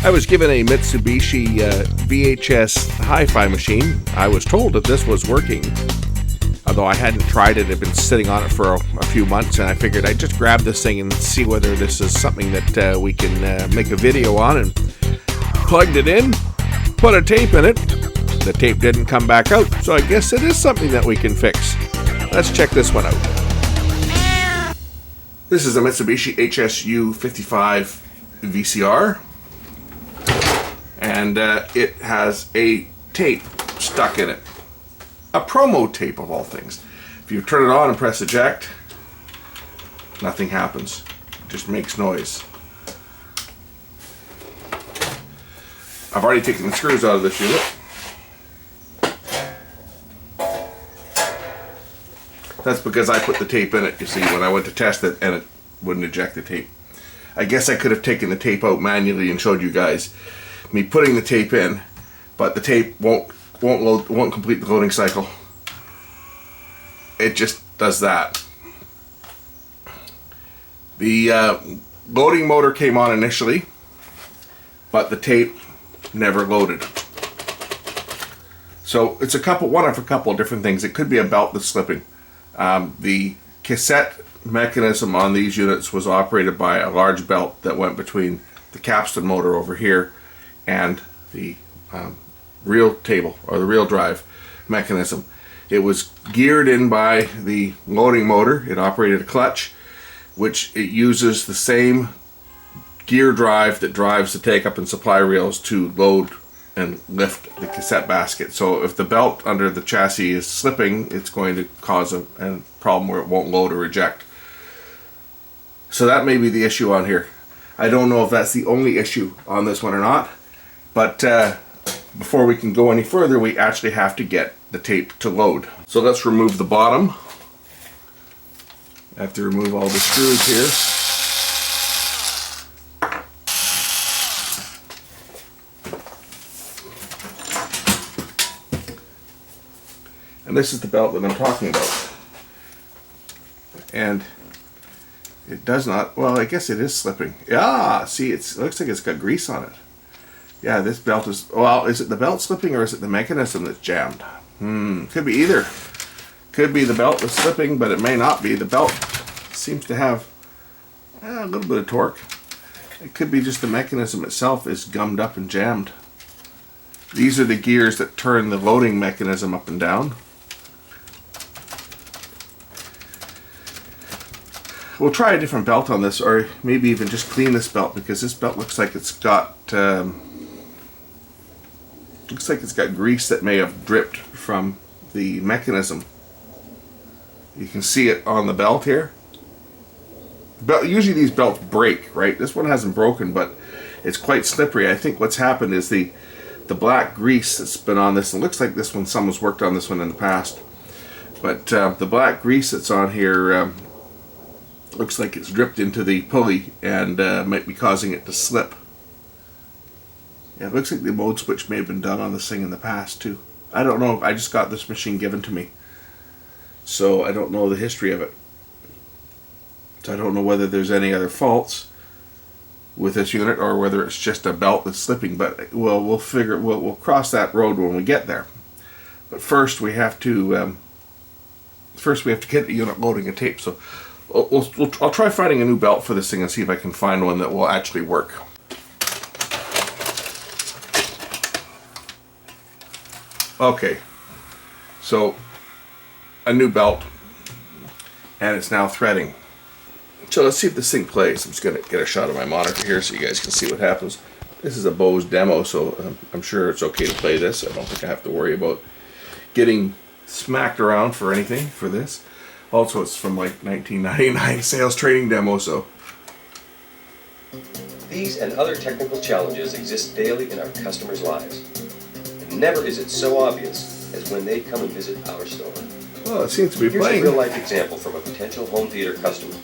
I was given a Mitsubishi VHS hi-fi machine. I was told that this was working, although I hadn't tried it. I'd been sitting on it for a few months, and I figured I'd just grab this thing and see whether this is something that we can make a video on. And plugged it in, put a tape in it. The tape didn't come back out, so I guess it is something that we can fix. Let's check this one out. This is a Mitsubishi HSU55 VCR. And it has a tape stuck in it. A promo tape of all things. If you turn it on and press eject, nothing happens. It just makes noise. I've already taken the screws out of this unit. That's because I put the tape in it, you see, when I went to test it, and it wouldn't eject the tape. I guess I could have taken the tape out manually and showed you guys me putting the tape in, but the tape won't complete the loading cycle. It just does that. The loading motor came on initially, but the tape never loaded. So it's one of a couple of different things. It could be a belt that's slipping. The cassette mechanism on these units was operated by a large belt that went between the capstan motor over here and the reel table, or the reel drive mechanism. It was geared in by the loading motor. It operated a clutch, which it uses the same gear drive that drives the take-up and supply reels to load and lift the cassette basket. So if the belt under the chassis is slipping, it's going to cause a problem where it won't load or eject. So that may be the issue on here. I don't know if that's the only issue on this one or not. But before we can go any further, we actually have to get the tape to load. So let's remove the bottom. I have to remove all the screws here. And this is the belt that I'm talking about. And it does not, well, I guess it is slipping. Yeah, see, it looks like it's got grease on it. Yeah, this belt is, well, is it the belt slipping or is it the mechanism that's jammed? Could be either. Could be the belt that's slipping, but it may not be. The belt seems to have a little bit of torque. It could be just the mechanism itself is gummed up and jammed. These are the gears that turn the loading mechanism up and down. We'll try a different belt on this, or maybe even just clean this belt, because this belt looks like it's got grease that may have dripped from the mechanism. You can see it on the belt here. Usually these belts break, right? This one hasn't broken, but it's quite slippery. I think what's happened is the black grease that's been on this, and it looks like this one, someone's worked on this one in the past, but the black grease that's on here looks like it's dripped into the pulley and might be causing it to slip. Yeah, it looks like the mode switch may have been done on this thing in the past too. I don't know. I just got this machine given to me, so I don't know the history of it. So I don't know whether there's any other faults with this unit or whether it's just a belt that's slipping. But we'll cross that road when we get there. But first we have to get the unit loading a tape. So I'll try finding a new belt for this thing and see if I can find one that will actually work. Okay, so a new belt, and it's now threading. So let's see if this thing plays. I'm just going to get a shot of my monitor here so you guys can see what happens. This is a Bose demo, so I'm sure it's okay to play this. I don't think I have to worry about getting smacked around for anything for this. Also, it's from like 1999 sales training demo, so. These and other technical challenges exist daily in our customers' lives. Never is it so obvious as when they come and visit our store. Well, it seems to be playing. Here's a real-life example from a potential home theater customer.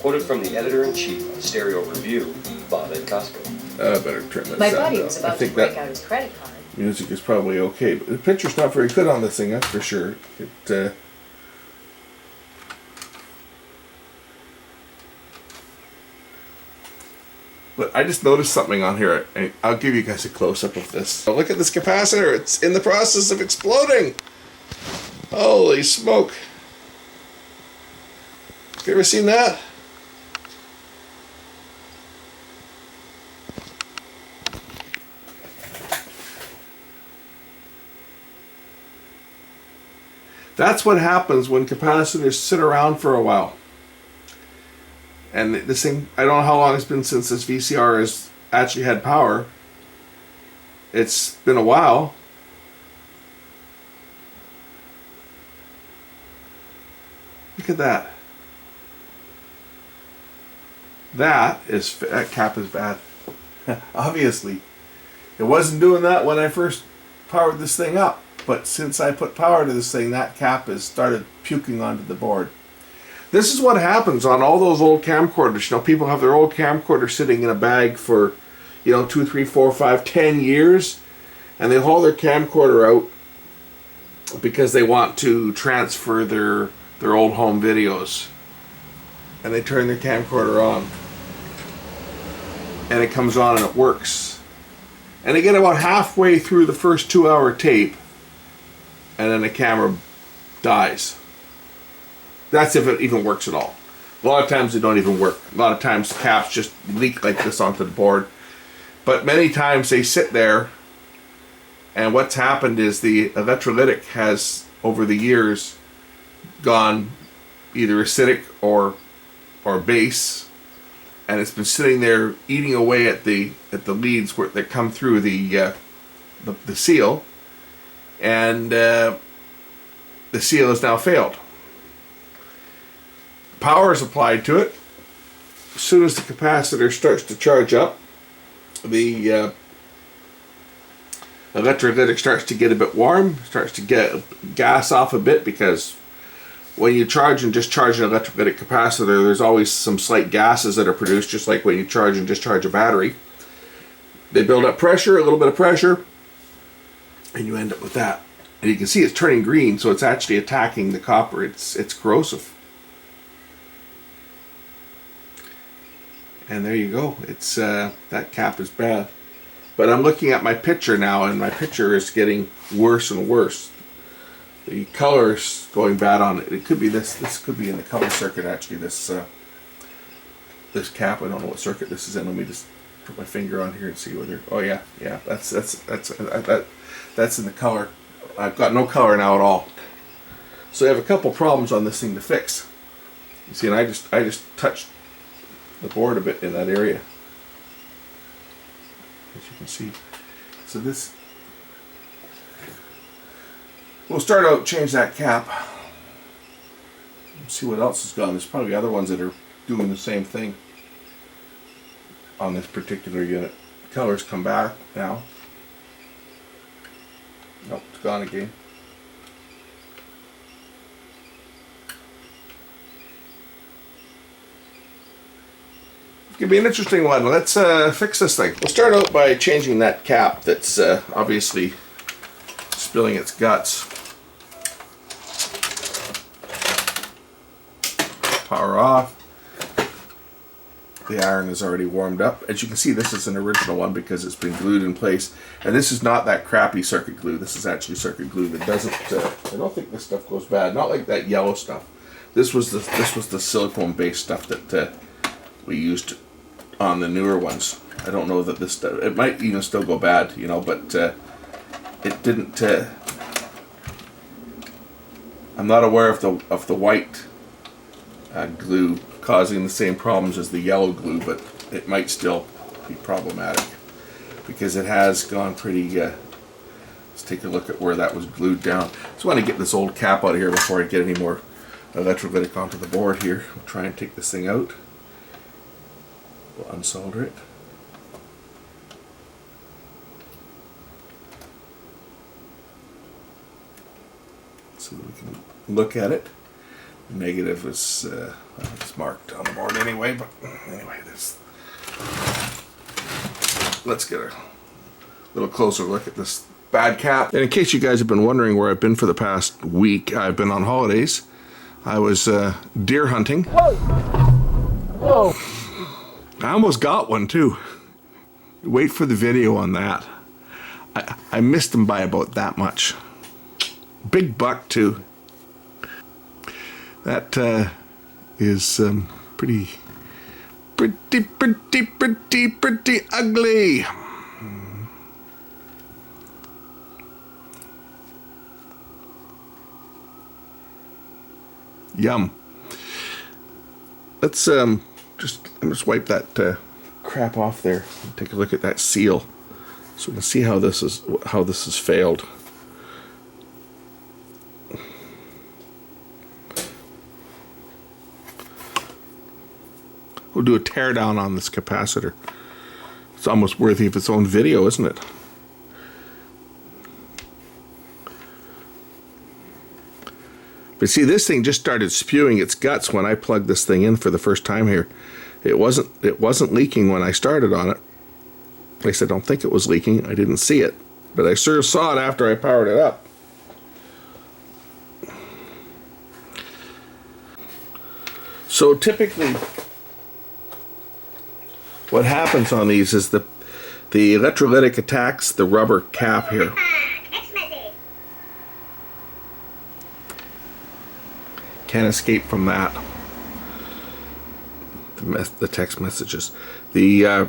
Quoted from the editor-in-chief of Stereo Review, Bob at Costco. I better turn this My down. buddy was about to break out his credit card. Music is probably okay, but the picture's not very good on this thing, that's for sure. But I just noticed something on here. I'll give you guys a close-up of this. So look at this capacitor. It's in the process of exploding. Holy smoke. Have you ever seen that? That's what happens when capacitors sit around for a while. And this thing, I don't know how long it's been since this VCR has actually had power. It's been a while. Look at that. That cap is bad. Obviously. It wasn't doing that when I first powered this thing up. But since I put power to this thing, that cap has started puking onto the board. This is what happens on all those old camcorders. You know, people have their old camcorder sitting in a bag for, 2, 3, 4, 5, 10 years. And they haul their camcorder out because they want to transfer their old home videos. And they turn their camcorder on. And it comes on and it works. And they get about halfway through the first 2-hour tape. And then the camera dies. That's if it even works at all. A lot of times they don't even work. A lot of times caps just leak like this onto the board. But many times they sit there, and what's happened is the electrolytic has, over the years, gone either acidic or base, and it's been sitting there eating away at the leads that come through the seal. And the seal has now failed. Power is applied to it. As soon as the capacitor starts to charge up, the electrolytic starts to get a bit warm, starts to get gas off a bit, because when you charge and discharge an electrolytic capacitor, there's always some slight gases that are produced, just like when you charge and discharge a battery. They build up pressure, a little bit of pressure, and you end up with that. And you can see it's turning green, so it's actually attacking the copper. It's corrosive. And there you go. It's that cap is bad. But I'm looking at my picture now, and my picture is getting worse and worse. The color's going bad on it. It could be this. This could be in the color circuit, actually. This cap. I don't know what circuit this is in. Let me just put my finger on here and see whether. Oh yeah. That's in the color. I've got no color now at all. So I have a couple problems on this thing to fix. You see, and I just touched the board a bit in that area, as you can see. So this, we'll start out, change that cap, see what else is gone. There's probably other ones that are doing the same thing on this particular unit. The colors come back now. Nope, it's gone again. It could be an interesting one. Let's fix this thing. We'll start out by changing that cap that's obviously spilling its guts. Power off. The iron is already warmed up. As you can see, this is an original one because it's been glued in place. And this is not that crappy circuit glue. This is actually circuit glue that doesn't. I don't think this stuff goes bad. Not like that yellow stuff. This was the silicone-based stuff that we used on the newer ones. I don't know that this stuff. It might even still go bad, but it didn't. I'm not aware of the white glue causing the same problems as the yellow glue, but it might still be problematic because it has gone pretty. Let's take a look at where that was glued down. Just want to get this old cap out of here before I get any more electrolytic onto the board here. We'll try and take this thing out. We'll unsolder it. So that we can look at it. Negative is it's marked on the board anyway, but anyway, let's get a little closer look at this bad cap. And in case you guys have been wondering where I've been for the past week, I've been on holidays. I was deer hunting. Whoa! Whoa! I almost got one too. Wait for the video on that. I missed them by about that much. Big buck too. That is pretty ugly. Yum. Let's just wipe that crap off there. Take a look at that seal, so we can see how this has failed. We'll do a teardown on this capacitor. It's almost worthy of its own video, isn't it? But see, this thing just started spewing its guts when I plugged this thing in for the first time here. It wasn't leaking when I started on it. At least I don't think it was leaking. I didn't see it, but I sure saw it after I powered it up. So typically, what happens on these is the electrolytic attacks the rubber cap here. Can't escape from that. The text messages. The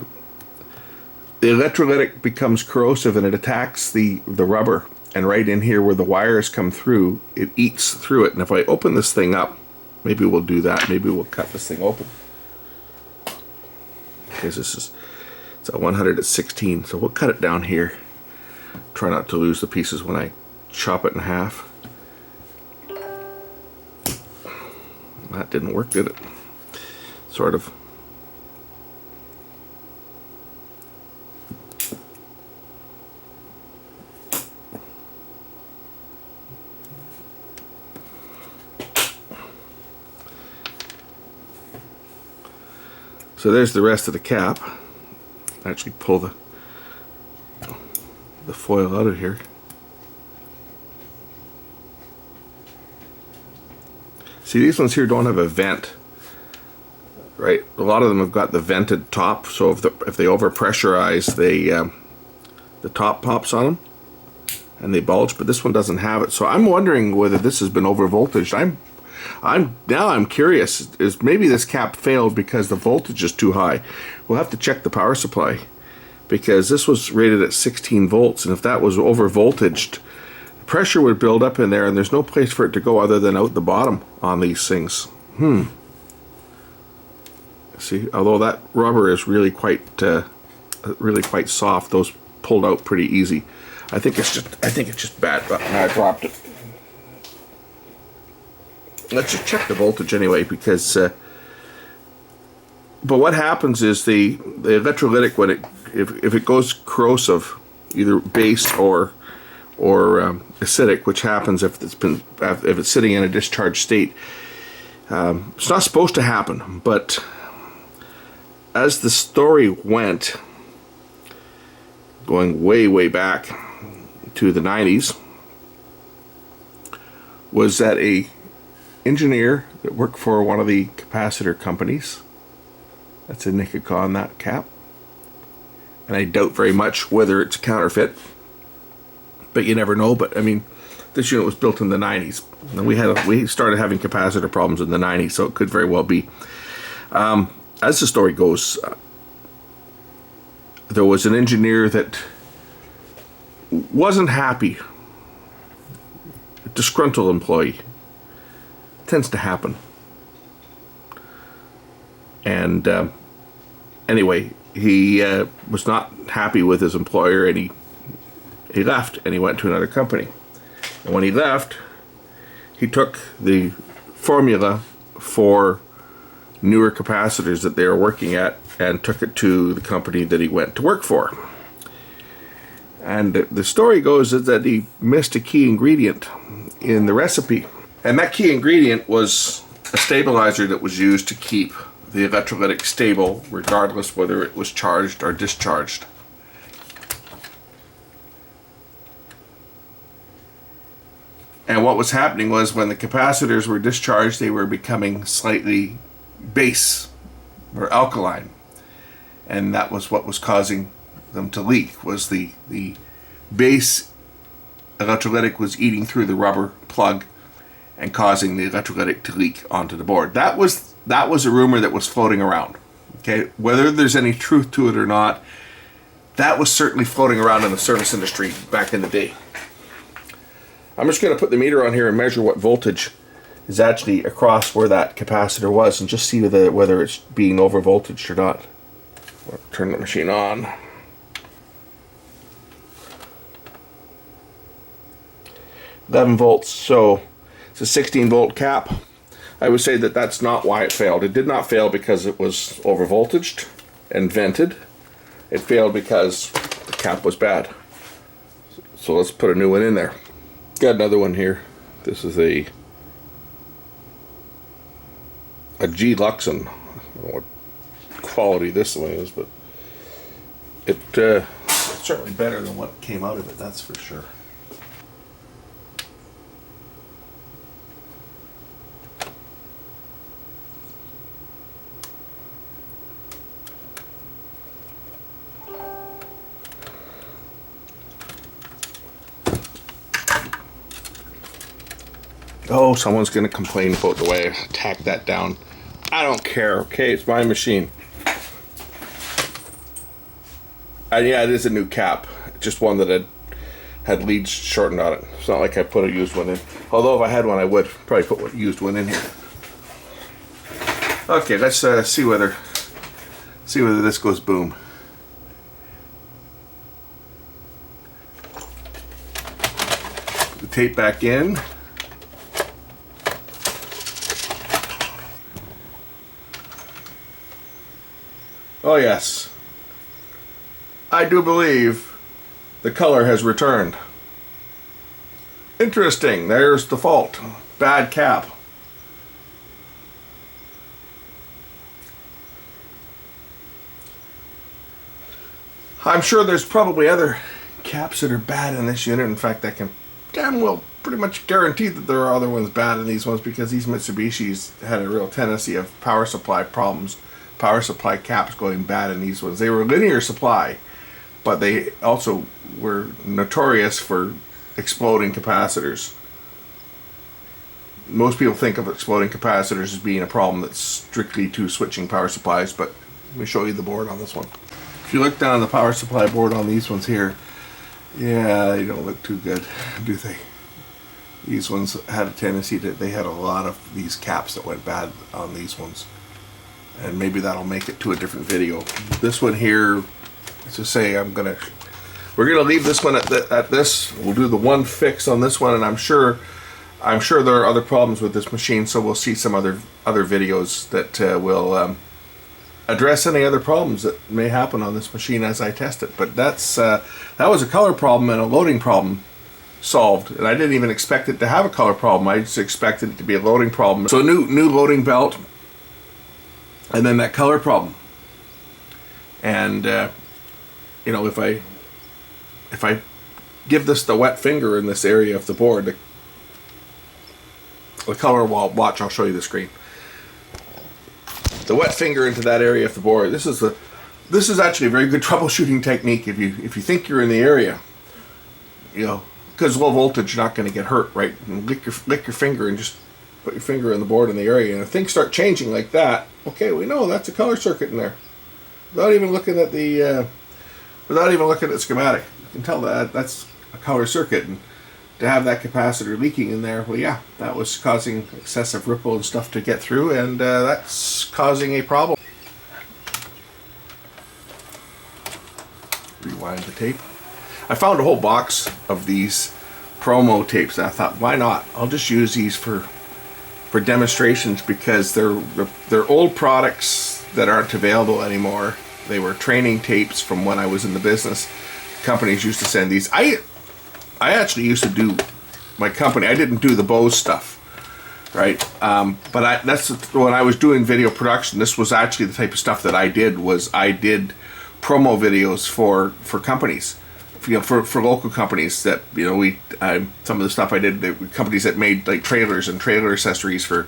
electrolytic becomes corrosive and it attacks the rubber. And right in here where the wires come through, it eats through it. And if I open this thing up, maybe we'll do that. Maybe we'll cut this thing open. Because it's at 100 at 16. So we'll cut it down here. Try not to lose the pieces when I chop it in half. That didn't work, did it? Sort of. So there's the rest of the cap. Actually pull the foil out of here. See, these ones here don't have a vent, right? A lot of them have got the vented top, so if they overpressurize, the top pops on them and they bulge. But this one doesn't have it, so I'm wondering whether this has been overvoltaged. I'm curious. Is maybe this cap failed because the voltage is too high? We'll have to check the power supply, because this was rated at 16 volts, and if that was overvoltaged, pressure would build up in there, and there's no place for it to go other than out the bottom on these things. See, although that rubber is really quite soft, those pulled out pretty easy. I think it's just bad. But I dropped it. Let's just check the voltage anyway, because. But what happens is the electrolytic, when if it goes corrosive, either base or acidic, which happens if it's sitting in a discharged state. It's not supposed to happen, but as the story went, going way back to the 90s, was that a engineer that worked for one of the capacitor companies, that's a Nikon on that cap, and I doubt very much whether it's counterfeit, but you never know. But I mean, this unit was built in the 90s, and we started having capacitor problems in the 90s, so it could very well be. As the story goes, there was an engineer that wasn't happy, a disgruntled employee. It tends to happen. And anyway, he was not happy with his employer, and he left and he went to another company. And when he left, he took the formula for newer capacitors that they were working at and took it to the company that he went to work for. And the story goes is that he missed a key ingredient in the recipe. And that key ingredient was a stabilizer that was used to keep the electrolytic stable, regardless whether it was charged or discharged. And what was happening was, when the capacitors were discharged, they were becoming slightly base or alkaline. And that was what was causing them to leak was the base electrolytic was eating through the rubber plug and causing the electrolytic to leak onto the board. That was a rumor that was floating around. Okay, whether there's any truth to it or not, that was certainly floating around in the service industry back in the day. I'm just going to put the meter on here and measure what voltage is actually across where that capacitor was, and just see whether it's being over voltaged or not. I'll turn the machine on. $11 volts, so it's a 16 volt cap. I would say that that's not why it failed. It did not fail because it was over voltaged and vented. It failed because the cap was bad. So let's put a new one in there. Got another one here. This is a G Luxon. I don't know what quality this one is, but it's certainly better than what came out of it, that's for sure. Oh, someone's going to complain about the way I tacked that down. I don't care, okay? It's my machine. And yeah, it is a new cap. Just one that had leads shortened on it. It's not like I put a used one in. Although if I had one, I would probably put a used one in here. Okay, let's see whether this goes boom. The tape back in. Oh yes, I do believe the color has returned. Interesting, there's the fault. Bad cap. I'm sure there's probably other caps that are bad in this unit. In fact, I can damn well pretty much guarantee that there are other ones bad in these ones, because these Mitsubishis had a real tendency of power supply problems. Power supply caps going bad in these ones. They were linear supply, but they also were notorious for exploding capacitors. Most people think of exploding capacitors as being a problem that's strictly to switching power supplies, but let me show you the board on this one. If you look down the power supply board on these ones here, yeah, they don't look too good, do they? These ones had a tendency that they had a lot of these caps that went bad on these ones. And maybe that'll make it to a different video. This one here, let's just say we're gonna leave this one at this. We'll do the one fix on this one, and I'm sure there are other problems with this machine, so we'll see some other videos that will address any other problems that may happen on this machine as I test it. But that was a color problem and a loading problem solved, and I didn't even expect it to have a color problem. I just expected it to be a loading problem. So new loading belt. And then that color problem, and you know, if I give this the wet finger in this area of the board, the color will watch. I'll show you the screen. The wet finger into that area of the board. This is actually a very good troubleshooting technique if you think you're in the area, you know, because low voltage, you're not going to get hurt, right? And lick your finger and just put your finger in the board in the area, and if things start changing like that, okay, we know that's a color circuit in there. Without even looking at the schematic, you can tell that that's a color circuit. And to have that capacitor leaking in there, well, yeah, that was causing excessive ripple and stuff to get through, and that's causing a problem. Rewind the tape. I found a whole box of these promo tapes, and I thought, why not? I'll just use these for demonstrations, because they're old products that aren't available anymore. They were training tapes from when I was in the business. Companies used to send these. I actually used to do my company. I didn't do the Bose stuff, right? But that's when I was doing video production. This was actually the type of stuff that I did. I did promo videos for companies. You know, for local companies that, you know, some of the stuff I did, companies that made like trailers and trailer accessories for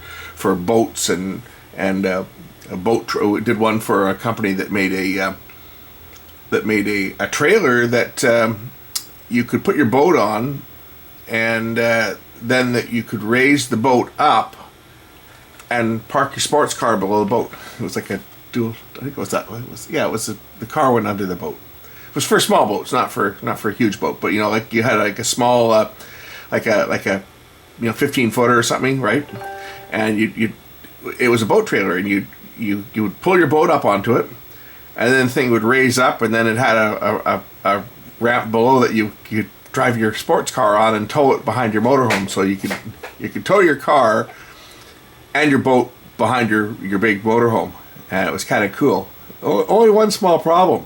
boats and a boat. We did one for a company that made that made a trailer that you could put your boat on, and then that you could raise the boat up and park your sports car below the boat. It was like a dual. I think it was that way. It was the car went under the boat. It was for small boats, not for a huge boat. But like you had like a small, like a 15-footer or something, right? And it was a boat trailer, and you would pull your boat up onto it, and then the thing would raise up, and then it had a ramp below that you could drive your sports car on and tow it behind your motorhome. So you could tow your car and your boat behind your big motorhome, and it was kind of cool. Only one small problem,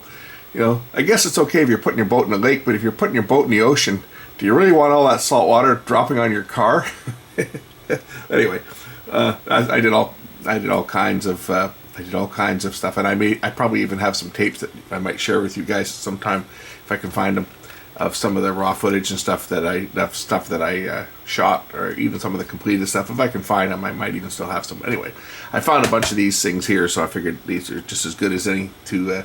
I guess it's okay if you're putting your boat in the lake, but if you're putting your boat in the ocean, do you really want all that salt water dropping on your car? Anyway, I did all kinds of stuff, and I probably even have some tapes that I might share with you guys sometime if I can find them, of some of the raw footage and stuff that I shot, or even some of the completed stuff. If I can find them, I might even still have some. Anyway, I found a bunch of these things here, so I figured these are just as good as any to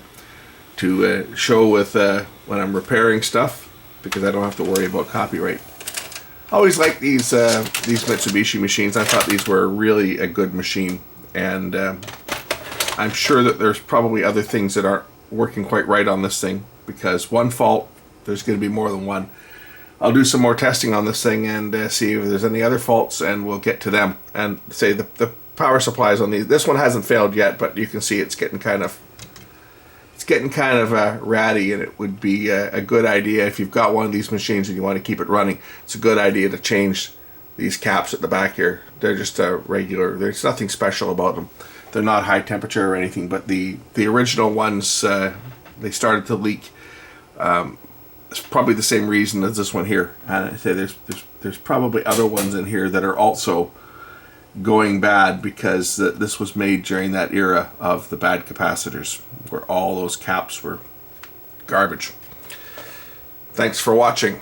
show with when I'm repairing stuff, because I don't have to worry about copyright. I always liked these Mitsubishi machines. I thought these were really a good machine, and I'm sure that there's probably other things that aren't working quite right on this thing, because one fault, there's going to be more than one. I'll do some more testing on this thing and see if there's any other faults, and we'll get to them. And say the power supplies on these. This one hasn't failed yet, but you can see it's getting kind of ratty, and it would be a good idea if you've got one of these machines and you want to keep it running. It's a good idea to change these caps at the back here. They're just regular. There's nothing special about them. They're not high temperature or anything, but the original ones, they started to leak. It's probably the same reason as this one here. And I say there's probably other ones in here that are also going bad, because this was made during that era of the bad capacitors, where all those caps were garbage. Thanks for watching.